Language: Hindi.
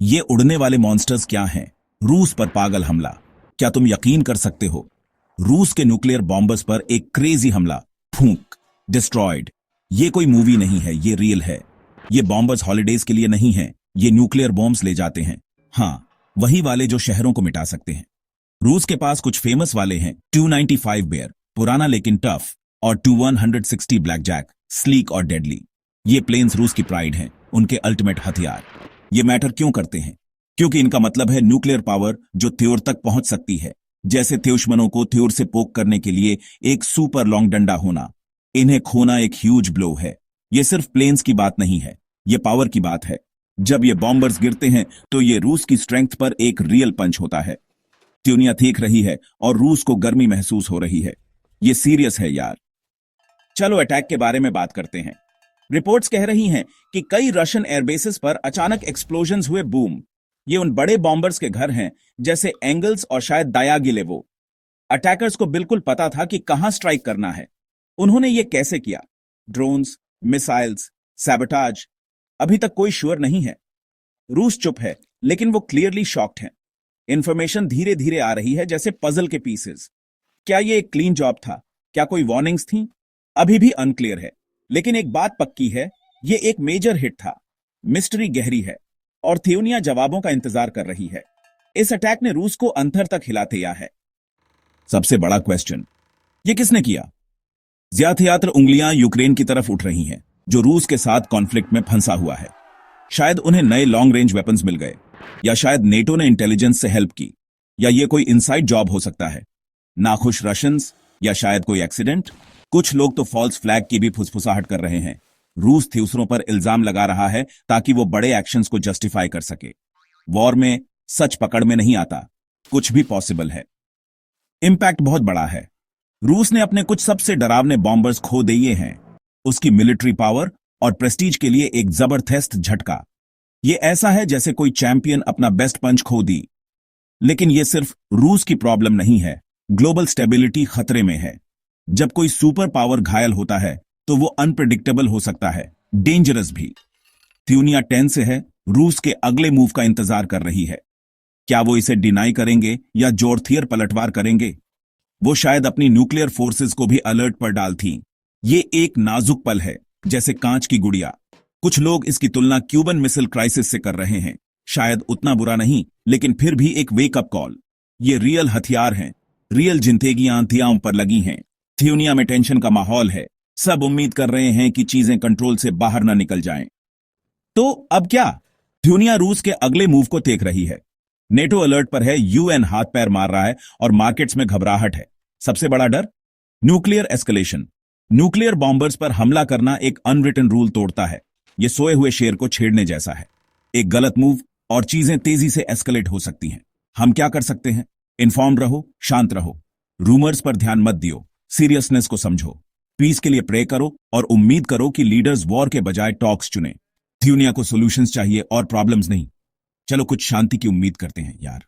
ये उड़ने वाले मॉन्स्टर्स क्या हैं? रूस पर पागल हमला। क्या तुम यकीन कर सकते हो? रूस के न्यूक्लियर बॉम्बर्स पर एक क्रेजी हमला। फूंक, डिस्ट्रॉयड। ये कोई मूवी नहीं है, ये रियल है। ये बॉम्बर्स हॉलिडेज के लिए नहीं हैं, ये न्यूक्लियर बॉम्ब्स ले जाते हैं। हाँ, वही वाले जो शहरों को मिटा सकते हैं। रूस के पास कुछ फेमस वाले हैं। 295 बेयर, पुराना लेकिन टफ, और 2160 ब्लैक जैक, स्लीक और डेडली। ये प्लेन्स रूस की प्राइड हैं, उनके अल्टीमेट हथियार। ये मैटर क्यों करते हैं? क्योंकि इनका मतलब है न्यूक्लियर पावर जो थ्योर तक पहुंच सकती है। जैसे दुश्मनों को थ्योर से पोक करने के लिए एक सुपर लॉन्ग डंडा होना। इन्हें खोना एक ह्यूज ब्लो है। ये सिर्फ प्लेन्स की बात नहीं है, ये पावर की बात है। जब ये बॉम्बर्स गिरते हैं तो ये रूस की स्ट्रेंथ पर एक रियल पंच होता है। दुनिया देख रही है और रूस को गर्मी महसूस हो रही है। ये सीरियस है यार। चलो अटैक के बारे में बात करते हैं। रिपोर्ट्स कह रही हैं कि कई रशियन एयरबेसेस पर अचानक एक्सप्लोजन्स हुए। बूम। ये उन बड़े बॉम्बर्स के घर हैं, जैसे एंगल्स और शायद दायागिलेवो। अटैकर्स को बिल्कुल पता था कि कहां स्ट्राइक करना है। उन्होंने ये कैसे किया? Drones, missiles, sabotage? अभी तक कोई श्योर नहीं है। रूस चुप है, लेकिन वो क्लियरली शॉक्ड है। इंफॉर्मेशन धीरे धीरे आ रही है, जैसे पजल के पीसेस। क्या ये एक क्लीन जॉब था? क्या कोई वार्निंग्स थी? अभी भी अनक्लियर है। लेकिन एक बात पक्की है, ये एक मेजर हिट था। मिस्ट्री गहरी है और थियोनिया जवाबों का इंतजार कर रही है। इस अटैक ने रूस को अंतर तक हिला दिया है। सबसे बड़ा क्वेश्चन, ये किसने किया? ज्यादातर उंगलियां यूक्रेन की तरफ उठ रही हैं, जो रूस के साथ कॉन्फ्लिक्ट में फंसा हुआ है। शायद उन्हें नए लॉन्ग रेंज वेपन्स मिल गए, या शायद नेटो ने इंटेलिजेंस से हेल्प की, या ये कोई इनसाइड जॉब हो सकता है। नाखुश रशियंस, या शायद कोई एक्सीडेंट। कुछ लोग तो फॉल्स फ्लैग की भी फुसफुसाहट कर रहे हैं। रूस दूसरों पर इल्जाम लगा रहा है ताकि वो बड़े एक्शंस को जस्टिफाई कर सके। वॉर में सच पकड़ में नहीं आता, कुछ भी पॉसिबल है। इंपैक्ट बहुत बड़ा है। रूस ने अपने कुछ सबसे डरावने बॉम्बर्स खो दिए हैं। उसकी मिलिट्री पावर और प्रेस्टीज के लिए एक जबरदस्त झटका। ये ऐसा है जैसे कोई चैंपियन अपना बेस्ट पंच खो दी। लेकिन ये सिर्फ रूस की प्रॉब्लम नहीं है, ग्लोबल स्टेबिलिटी खतरे में है। जब कोई सुपर पावर घायल होता है तो वो अनप्रेडिक्टेबल हो सकता है, डेंजरस भी। दुनिया टेंस से है, रूस के अगले मूव का इंतजार कर रही है। क्या वो इसे डिनाई करेंगे या जोरथियर पलटवार करेंगे? वो शायद अपनी न्यूक्लियर फोर्सेस को भी अलर्ट पर डालती। ये एक नाजुक पल है, जैसे कांच की गुड़िया। कुछ लोग इसकी तुलना क्यूबन मिसाइल क्राइसिस से कर रहे हैं। शायद उतना बुरा नहीं, लेकिन फिर भी एक वेकअप कॉल। ये रियल हथियार हैं, रियल जिंदगियां थियाओं पर लगी हैं। दुनिया में टेंशन का माहौल है। सब उम्मीद कर रहे हैं कि चीजें कंट्रोल से बाहर ना निकल जाएं। तो अब क्या? दुनिया रूस के अगले मूव को देख रही है। नेटो अलर्ट पर है, यूएन हाथ पैर मार रहा है और मार्केट्स में घबराहट है। सबसे बड़ा डर, न्यूक्लियर एस्केलेशन। न्यूक्लियर बॉम्बर्स पर हमला करना एक अनरिटन रूल तोड़ता है। ये सोए हुए शेर को छेड़ने जैसा है। एक गलत मूव और चीजें तेजी से एस्केलेट हो सकती हैं। हम क्या कर सकते हैं? इन्फॉर्म्ड रहो, शांत रहो, रूमर्स पर ध्यान मत दियो, सीरियसनेस को समझो, पीस के लिए प्रे करो और उम्मीद करो कि लीडर्स वॉर के बजाय टॉक्स चुने। दुनिया को सॉल्यूशंस चाहिए और प्रॉब्लम्स नहीं। चलो कुछ शांति की उम्मीद करते हैं यार।